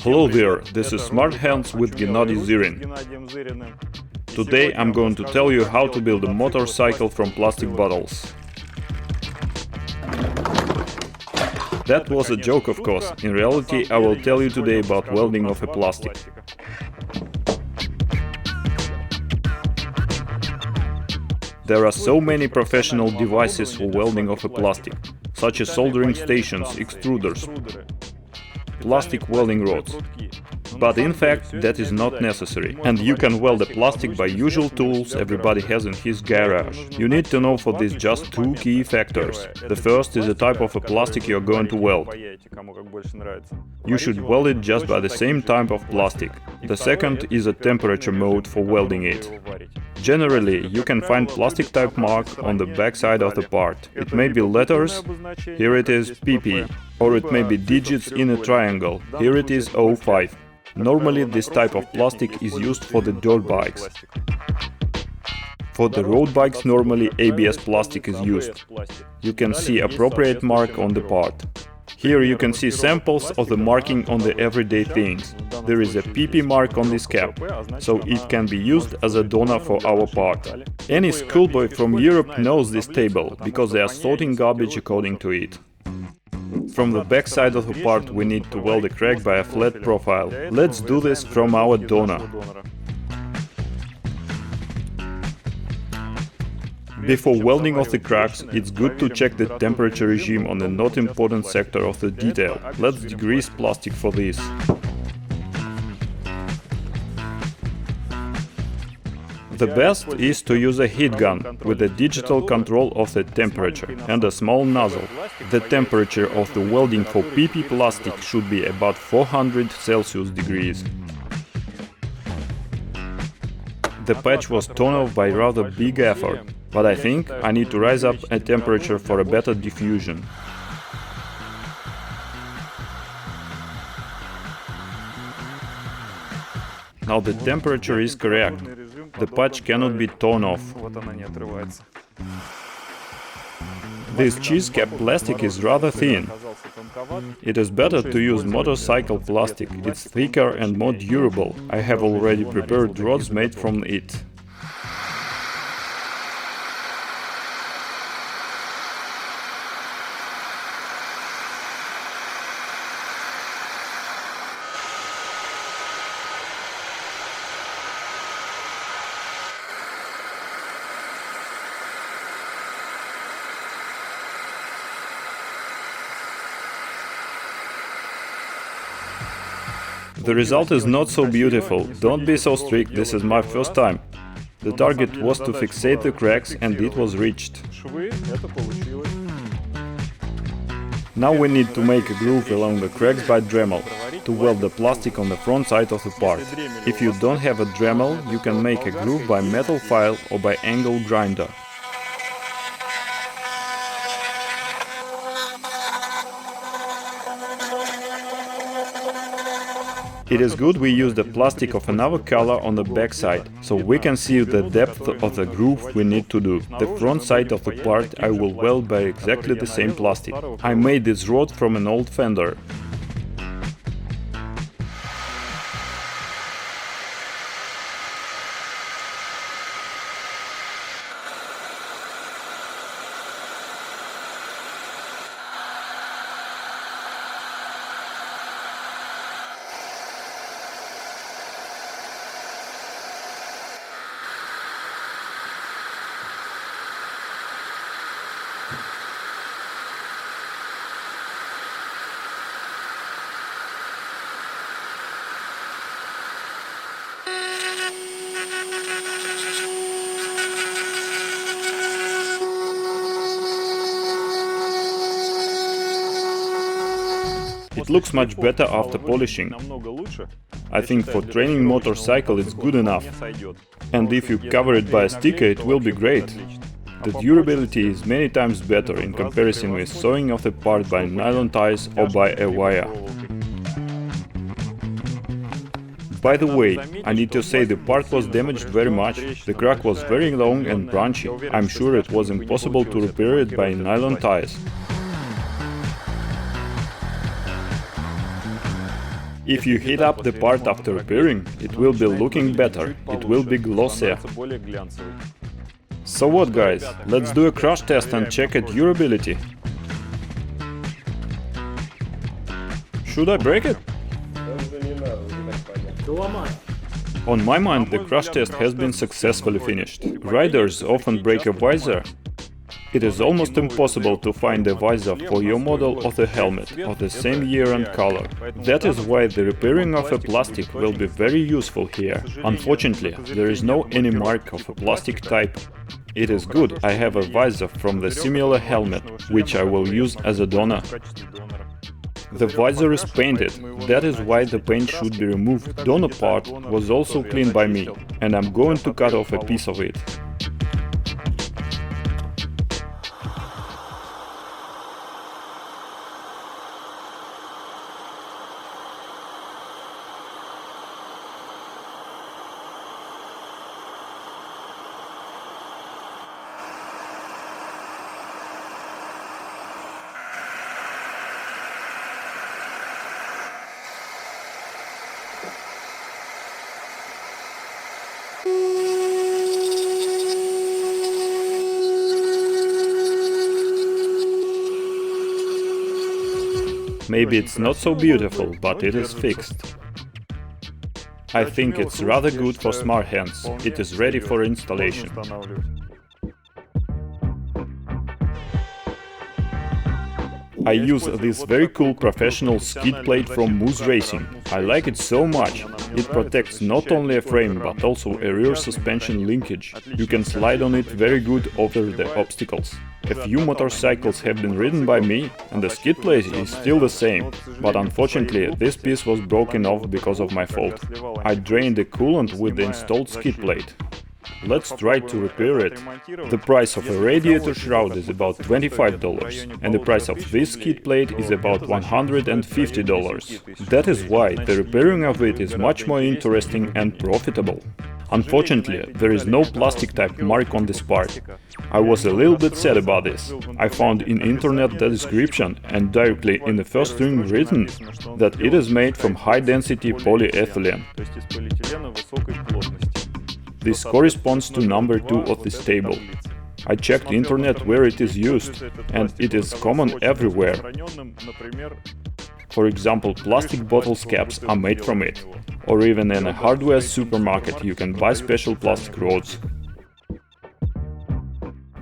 Hello there, this is Smart Hands with Gennady Zyrin. Today I'm going to tell you how to build a motorcycle from plastic bottles. That was a joke, of course. In reality, I will tell you today about welding of a plastic. There are so many professional devices for welding of a plastic, such as soldering stations, extruders, plastic welding rods. But in fact, that is not necessary, and you can weld a plastic by usual tools everybody has in his garage. You need to know for this just two key factors. The first is the type of a plastic you are going to weld. You should weld it just by the same type of plastic. The second is a temperature mode for welding it. Generally, you can find plastic type mark on the backside of the part. It may be letters, here it is PP, or it may be digits in a triangle, here it is 05. Normally this type of plastic is used for the dirt bikes. For the road bikes normally ABS plastic is used. You can see appropriate mark on the part. Here you can see samples of the marking on the everyday things. There is a PP mark on this cap, so it can be used as a donor for our part. Any schoolboy from Europe knows this table, because they are sorting garbage according to it. From the back side of the part we need to weld a crack by a flat profile. Let's do this from our donor. Before welding of the cracks, it's good to check the temperature regime on the not important sector of the detail. Let's degrease plastic for this. The best is to use a heat gun with a digital control of the temperature and a small nozzle. The temperature of the welding for PP plastic should be about 400 Celsius degrees. The patch was torn off by rather big effort, but I think I need to rise up a temperature for a better diffusion. Now the temperature is correct. The patch cannot be torn off. This cheese cap plastic is rather thin. It is better to use motorcycle plastic, it's thicker and more durable. I have already prepared rods made from it. The result is not so beautiful. Don't be so strict, this is my first time. The target was to fixate the cracks and it was reached. Now we need to make a groove along the cracks by Dremel, to weld the plastic on the front side of the part. If you don't have a Dremel, you can make a groove by metal file or by angle grinder. It is good we use the plastic of another color on the back side, so we can see the depth of the groove we need to do. The front side of the part I will weld by exactly the same plastic. I made this rod from an old fender. It looks much better after polishing. I think for training motorcycle it's good enough. And if you cover it by a sticker, it will be great. The durability is many times better in comparison with sewing of the part by nylon ties or by a wire. By the way, I need to say the part was damaged very much. The crack was very long and branchy. I'm sure it was impossible to repair it by nylon ties. If you heat up the part after repairing, it will be looking better, it will be glossier. So what, guys, let's do a crash test and check its durability. Should I break it? On my mind, the crash test has been successfully finished. Riders often break a visor. It is almost impossible to find a visor for your model of the helmet of the same year and color. That is why the repairing of a plastic will be very useful here. Unfortunately, there is no any mark of a plastic type. It is good, I have a visor from the similar helmet, which I will use as a donor. The visor is painted, that is why the paint should be removed. Donor part was also cleaned by me, and I'm going to cut off a piece of it. Maybe it's not so beautiful, but it is fixed. I think it's rather good for smart hands. It is ready for installation. I use this very cool professional skid plate from Moose Racing. I like it so much. It protects not only a frame, but also a rear suspension linkage. You can slide on it very good over the obstacles. A few motorcycles have been ridden by me, and the skid plate is still the same. But unfortunately, this piece was broken off because of my fault. I drained the coolant with the installed skid plate. Let's try to repair it. The price of a radiator shroud is about $25, and the price of this skid plate is about $150. That is why the repairing of it is much more interesting and profitable. Unfortunately, there is no plastic type mark on this part. I was a little bit sad about this. I found in internet the description and directly in the first string written that it is made from high density polyethylene. This corresponds to number 2 of this table. I checked internet where it is used, and it is common everywhere. For example, plastic bottles caps are made from it, or even in a hardware supermarket you can buy special plastic rods.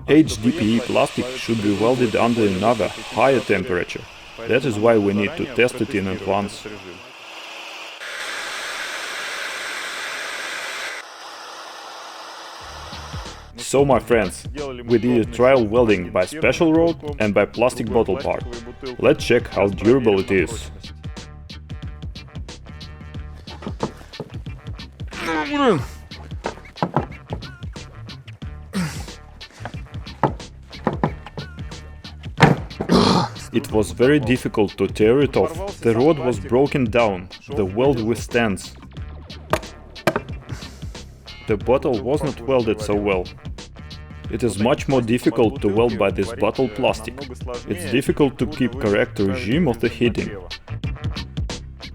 HDPE plastic should be welded under another, higher temperature. That is why we need to test it in advance. So, my friends, we did a trial welding by special rod and by plastic bottle part. Let's check how durable it is. It was very difficult to tear it off. The rod was broken down, the weld withstands. The bottle was not welded so well. It is much more difficult to weld by this bottle plastic. It's difficult to keep correct regime of the heating.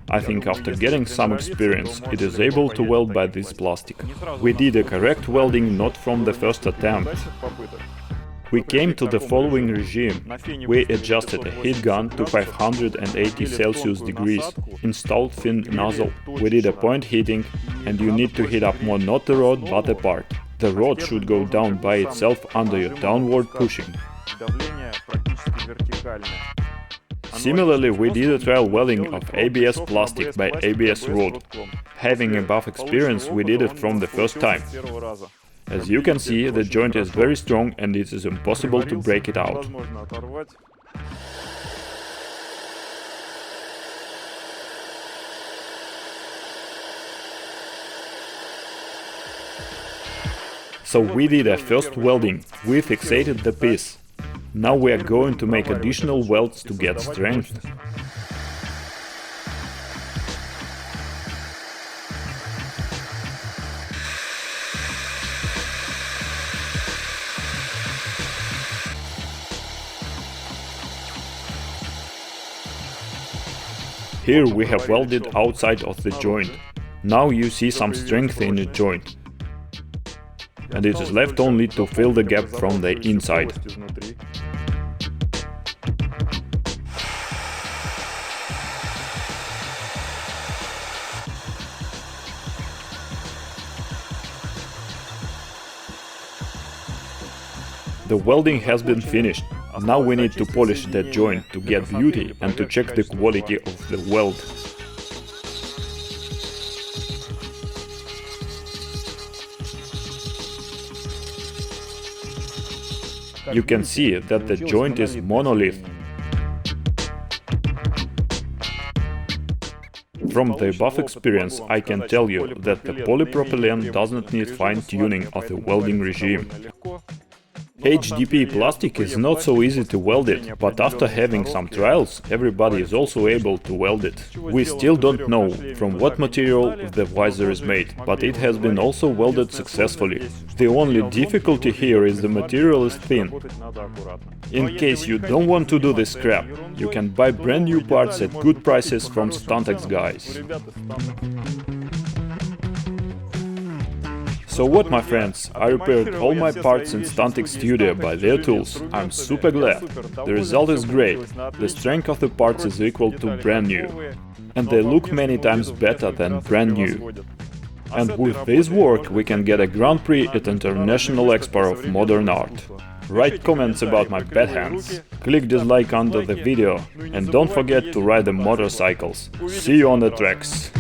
I think after getting some experience, it is able to weld by this plastic. We did a correct welding not from the first attempt. We came to the following regime. We adjusted a heat gun to 580 Celsius degrees, installed thin nozzle. We did a point heating, and you need to heat up more not the rod but the part. The rod should go down by itself under your downward pushing. Similarly, we did a trial welding of ABS plastic by ABS rod. Having above experience, we did it from the first time. As you can see, the joint is very strong and it is impossible to break it out. So we did a first welding, we fixated the piece. Now we are going to make additional welds to get strength. Here we have welded outside of the joint. Now you see some strength in the joint. And it is left only to fill the gap from the inside. The welding has been finished. Now we need to polish that joint to get beauty and to check the quality of the weld. You can see that the joint is monolith. From the above experience, I can tell you that the polypropylene doesn't need fine-tuning of the welding regime. HDPE plastic is not so easy to weld it, but after having some trials, everybody is also able to weld it. We still don't know from what material the visor is made, but it has been also welded successfully. The only difficulty here is the material is thin. In case you don't want to do this scrap, you can buy brand new parts at good prices from Stuntex guys. So what, my friends, I repaired all my parts in Stuntex studio by their tools. I'm super glad. The result is great. The strength of the parts is equal to brand new. And they look many times better than brand new. And with this work we can get a Grand Prix at International Expo of Modern Art. Write comments about my bad hands. Click dislike under the video. And don't forget to ride the motorcycles. See you on the tracks.